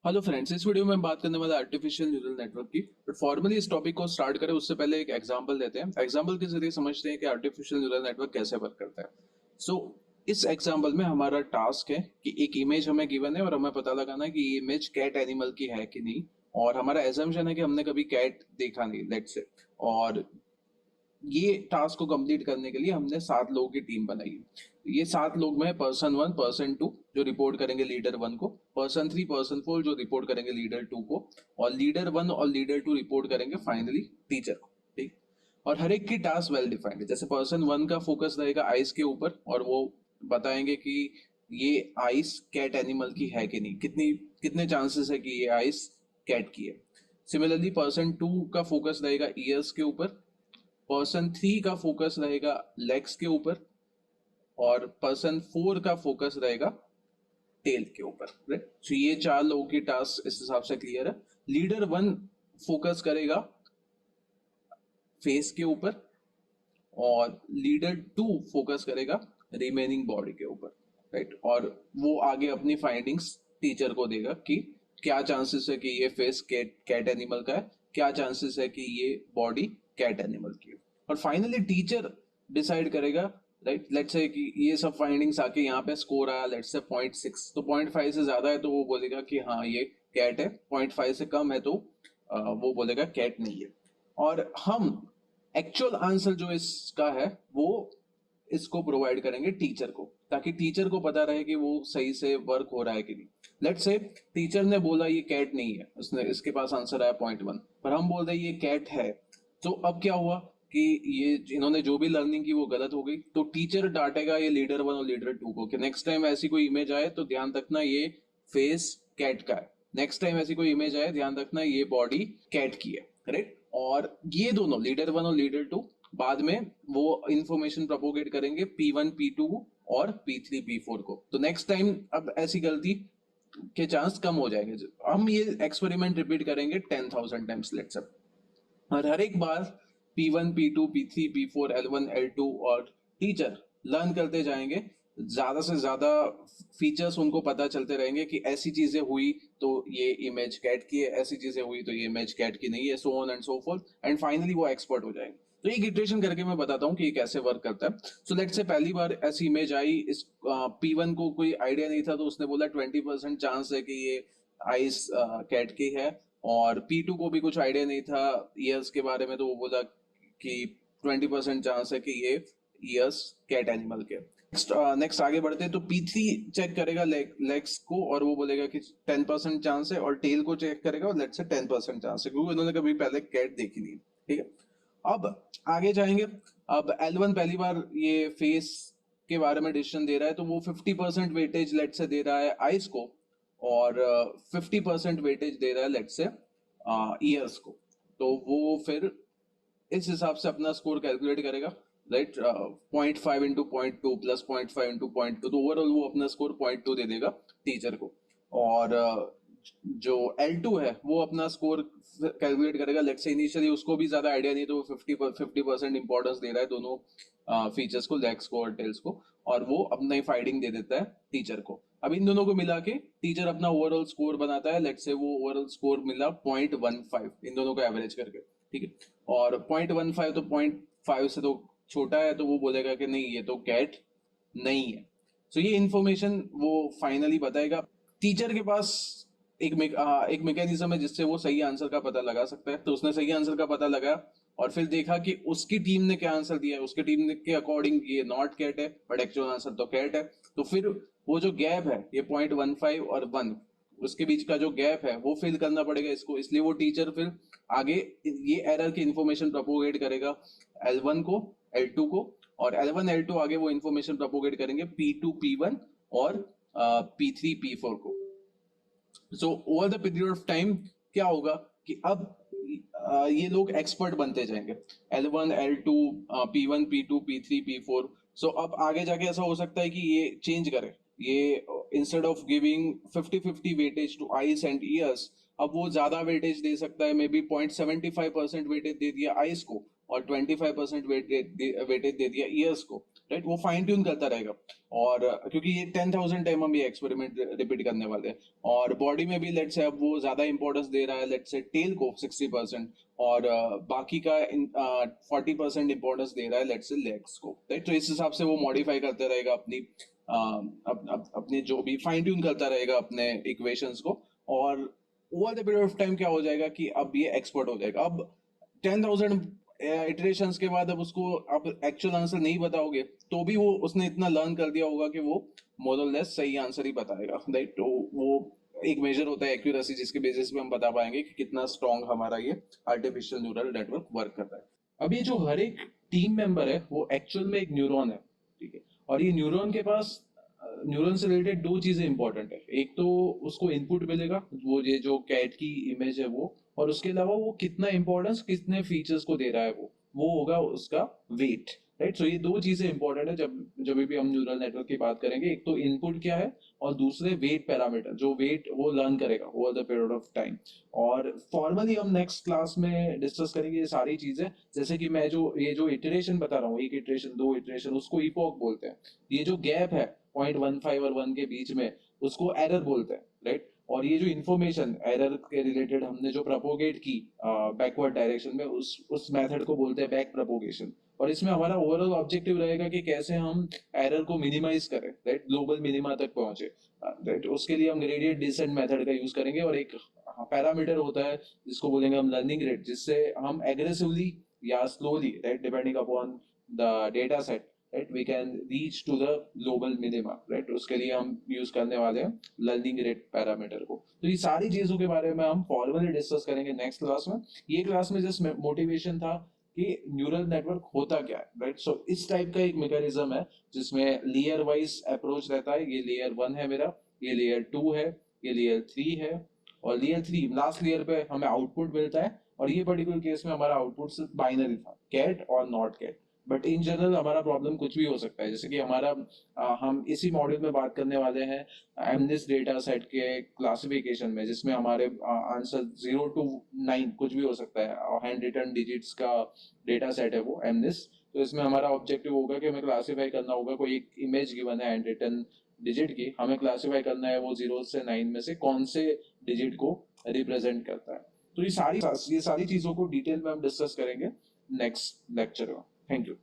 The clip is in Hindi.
हेलो फ्रेंड्स, इस वीडियो में हम बात करने वाला आर्टिफिशियल न्यूरल नेटवर्क की। बट फॉर्मली इस टॉपिक को स्टार्ट करें उससे पहले एक एग्जांपल देते हैं। एग्जांपल के जरिए समझते हैं कि आर्टिफिशियल न्यूरल नेटवर्क कैसे वर्क करता है। सो इस एग्जांपल में हमारा टास्क है कि एक इमेज हमें गिवन है और हमें पता लगाना है कि ये इमेज कैट एनिमल की है कि नहीं। और हमारा एजम्पशन है कि हमने कभी कैट देखा नहीं, लेट्स से। और ये टास्क को कंप्लीट करने के लिए हमने 7 लोगों की टीम बनाई है। ये 7 लोग में पर्सन 1, पर्सन 2 जो रिपोर्ट करेंगे लीडर 1 को, पर्सन 3, पर्सन 4 जो रिपोर्ट करेंगे लीडर 2 को, और लीडर 1 और लीडर 2 रिपोर्ट करेंगे फाइनली टीचर को। ठीक। और हर एक की टास्क वेल डिफाइंड है। जैसे पर्सन 1 का फोकस रहेगा आइस के ऊपर, और वो बताएंगे कि ये आइस कैट एनिमल की है कि नहीं, कितनी कितने चांसेस है कि ये आइस कैट की है। सिमिलरली पर्सन 2 का फोकस रहेगा ईयर्स के ऊपर, पर्सन 3 का फोकस रहेगा लेग्स के ऊपर, और पर्सन 4 का फोकस रहेगा टेल के ऊपर। राइट। सो ये 4 लोगों की टास्क इस हिसाब से क्लियर है। लीडर 1 फोकस करेगा फेस के ऊपर, और लीडर 2 फोकस करेगा रिमेनिंग बॉडी के ऊपर। राइट। और वो आगे अपनी फाइंडिंग्स टीचर को देगा कि क्या चांसेस है कि ये फेस कैट कैट एनिमल का है, क्या चांसेस है कि ये बॉडी कैट एनिमल की है। और फाइनली टीचर डिसाइड करेगा। राइट। लेट्स से कि ये सब फाइंडिंग्स आके यहाँ पे स्कोर आया लेट्स से 0.6, तो 0.5 से ज्यादा है तो वो बोलेगा कि हाँ ये कैट है, 0.5 से कम है तो वो बोलेगा कैट नहीं है। और हम एक्चुअल आंसर जो इसका है वो इसको प्रोवाइड करेंगे टीचर को, ताकि टीचर को पता रहे कि वो सही से वर्क हो रहा है कि नहीं। लेट्स से टीचर ने बोला ये कैट नहीं है, उसने इसके पास आंसर आया 0.1, पर हम बोल रहे ये कैट है। तो अब क्या हुआ कि ये इन्होंने जो भी लर्निंग की वो गलत हो गई। तो टीचर डांटेगा ये लीडर 1 और लीडर 2 को कि नेक्स्ट टाइम ऐसी कोई इमेज आए तो ध्यान रखना ये फेस कैट का है, नेक्स्ट टाइम ऐसी कोई इमेज आए ध्यान रखना ये बॉडी कैट की है। राइट। और ये दोनों लीडर 1 और लीडर 2 बाद में वो इंफॉर्मेशन प्रोपोगेट करेंगे P1 P2 और P3 P4 को। तो नेक्स्ट टाइम अब ऐसी गलती के चांस कम हो जाएंगे। हम ये एक्सपेरिमेंट रिपीट करेंगे 10,000 टाइम्स लेट्स अप। और हर एक बार P1 P2 P3 P4 L1 L2 और टीचर लर्न करते जाएंगे, ज्यादा से ज्यादा फीचर्स उनको पता चलते रहेंगे कि ऐसी चीजें हुई तो ये इमेज कैट की है, ऐसी चीजें हुई तो ये इमेज कैट की नहीं है, so on and so fourth. And finally वो एक्सपर्ट हो जाएंगे। तो एक इटरेशन करके मैं बताता हूँ कि ये कैसे वर्क करता है। सो लेट्स से पहली बार ऐसी इमेज आई, इस P1 को कोई आइडिया नहीं था तो उसने बोला 20% चांस है कि ये आइस कैट की है। और P2 को भी कुछ आइडिया नहीं था ईयर्स के बारे में, तो वो बोला कि 20% चांस है कि ये ईयर्स कैट एनिमल के। नेक्स्ट आगे बढ़ते हैं तो P3 चेक करेगा लेग्स को, और वो बोलेगा कि 10% चांस है, और टेल को चेक करेगा और लेट्स से 10% चांस है, क्योंकि उन्होंने कभी पहले कैट देखी नहीं। ठीक है। अब आगे जाएंगे। अब L1 पहली बार ये फेस के बारे में डिसीजन दे रहा है, तो वो 50% वेटेज लेट से दे रहा है आइस को, और 50% वेटेज दे रहा है लेट से ईयर्स को। तो वो फिर इस हिसाब से अपना स्कोर कैलकुलेट करेगा। राइट। 0.5 इंटू 0.2 प्लस 0.5 इंटू 0.2, तो ओवरऑल वो अपना स्कोर 0.2 दे देगा टीचर को। और जो L2 है वो अपना स्कोर कैलकुलेट करेगा। लेट्स से इनिशियली उसको भी ज्यादा आइडिया नहीं, तो वो 50% इंपॉर्टेंस दे रहा है दोनों फीचर्स को, लेग्स को और टेल्स को, और वो अपना ही फाइंडिंग दे देता है टीचर को। अब इन दोनों को मिला के टीचर अपना ओवरऑल स्कोर बनाता है। लेट्स से वो ओवरऑल स्कोर मिला 0.15 इन दोनों को एवरेज करके। ठीक है। और 0.15 तो 0.5 से तो छोटा है, तो वो बोलेगा कि नहीं ये तो कैट नहीं है। सो ये इंफॉर्मेशन वो फाइनली बताएगा। टीचर के पास एक मैकेनिज्म है जिससे वो सही आंसर का पता लगा सकता है। तो उसने सही आंसर का पता लगाया और फिर देखा कि उसकी टीम ने क्या आंसर दिया है। उसकी टीम के अकॉर्डिंग ये नॉट कैट है, बट एक्चुअल आंसर तो कैट है। तो फिर वो जो गैप है ये 0.15 और 1, उसके बीच का जो गैप है वो फिल करना पड़ेगा इसको। इसलिए वो टीचर फिर आगे ये एरर की इंफॉर्मेशन प्रोपोगेट करेगा L1 को, L2 को, और L1 L2 आगे वो इंफॉर्मेशन प्रोपोगेट करेंगे P2 P1 और P3 P4 को। So over the period of time क्या होगा कि अब ये लोग एक्सपर्ट बनते जाएंगे। L1 L2 P1 P2 P3 P4। सो अब आगे जाके ऐसा हो सकता है कि ये चेंज करे, ये instead of giving 50-50 weightage to eyes and ears, अब वो ज्यादा वेटेज दे सकता है। मे बी 0.75% वेटेज दे दिया आइस को और 25% वेटेज दे दिया ईयर्स को। राइट, वो फाइन ट्यून करता रहेगा। और क्योंकि ये 10,000 टाइम हम ये एक्सपेरिमेंट रिपीट करने वाले हैं, और बॉडी में भी लेट्स से अब वो ज्यादा इंपॉर्टेंस दे रहा है लेट्स से टेल को 60%, और बाकी का 40% इंपॉर्टेंस दे रहा है लेट्स से लेग्स को, राइट। तो इस हिसाब से वो मॉडिफाई करते रहेगा अपनी अपने जो भी फाइन ट्यून करता रहेगा अपने इक्वेशंस को, और over the period of time क्या हो जाएगा कि अब ये एक्सपर्ट हो जाएगा। अब 10,000 इटरेशंस के बाद अब उसको अब एक्चुअल आंसर नहीं बताओगे तो भी वो उसने इतना लर्न कर दिया होगा कि वो मोर और लेस सही आंसर ही बताएगा, राइट। तो वो एक मेजर होता है एक्यूरेसी, जिसके बेसिस पे हम बता पाएंगे कि कितना स्ट्रांग हमारा ये आर्टिफिशियल न्यूरल नेटवर्क वर्क करता है। अब ये जो हर एक टीम मेंबर है वो एक्चुअल में एक न्यूरॉन है, ठीक है। और ये न्यूरॉन के पास न्यूरॉन से रिलेटेड दो चीजें इंपॉर्टेंट है। एक तो उसको इनपुट मिलेगा, वो ये जो कैट की इमेज है वो, और उसके अलावा वो कितना इंपॉर्टेंस कितने फीचर्स को दे रहा है वो होगा उसका वेट, राइट। सो ये दो चीजें इंपॉर्टेंट है जब जब भी हम न्यूरल नेटवर्क की बात करेंगे। एक तो इनपुट क्या है, और दूसरे वेट पैरामीटर, जो वेट वो लर्न करेगा over the period of time. और फॉर्मली हम नेक्स्ट क्लास में डिस्कस करेंगे ये सारी चीजें, जैसे कि मैं जो ये जो इटरेशन बता रहा हूँ, एक इटरेशन दो इटरेशन, उसको इपोक बोलते हैं। ये जो गैप है 0.15 और 1 के बीच में, उसको एरर बोलते हैं, राइट। और ये जो इन्फॉर्मेशन एरर के रिलेटेड हमने जो प्रोपोगेट की बैकवर्ड डायरेक्शन में, उस मेथड को बोलते हैं बैक प्रोपोगेशन। और इसमें हमारा ओवरऑल ऑब्जेक्टिव रहेगा कि कैसे हम एरर को मिनिमाइज करें, राइट, ग्लोबल मिनिमा तक पहुंचे, राइट। उसके लिए हम ग्रेडियंट डिसेंट मेथड का यूज करेंगे, और एक पैरामीटर होता है जिसको बोलेंगे हम लर्निंग रेट, जिससे हम एग्रेसिवली या slowly, right, depending upon the data set, right, we can reach to the global minima, right. उसके लिए हम यूज करने वाले हैं लर्निंग रेट पैरामीटर को। तो ये सारी चीजों के बारे में हम फॉर्मली डिस्कस करेंगे नेक्स्ट क्लास में। ये क्लास में जस्ट मोटिवेशन था कि न्यूरल नेटवर्क होता क्या है, राइट। सो इस टाइप का एक मैकेनिज्म है जिसमें लेयर वाइज अप्रोच रहता है। ये लेयर 1 है मेरा, ये लेयर 2 है, ये लेयर 3 है, और लेयर 3 लास्ट लेयर पे हमें आउटपुट मिलता है। और ये पर्टिकुलर केस में हमारा आउटपुट सिर्फ बाइनरी था, कैट और not cat. But in general हमारा प्रॉब्लम कुछ भी हो सकता है, जैसे कि हमारा हम इसी मॉड्यूल में बात करने वाले हैं एमनिस डेटा सेट के क्लासिफिकेशन में, जिसमें हमारे आंसर 0 to 9 कुछ भी हो सकता है, हैंड रिटन डिजिट्स का डेटा सेट है वो एमनिस। तो इसमें हमारा ऑब्जेक्टिव होगा कि हमें क्लासीफाई करना होगा, कोई एक इमेज गिवन है हैंड रिटन डिजिट की, हमें क्लासीफाई करना है वो 0 से 9 में से कौन से डिजिट को रिप्रेजेंट करता है। तो ये सारी चीजों को डिटेल में हम डिस्कस करेंगे नेक्स्ट लेक्चर में। Thank you.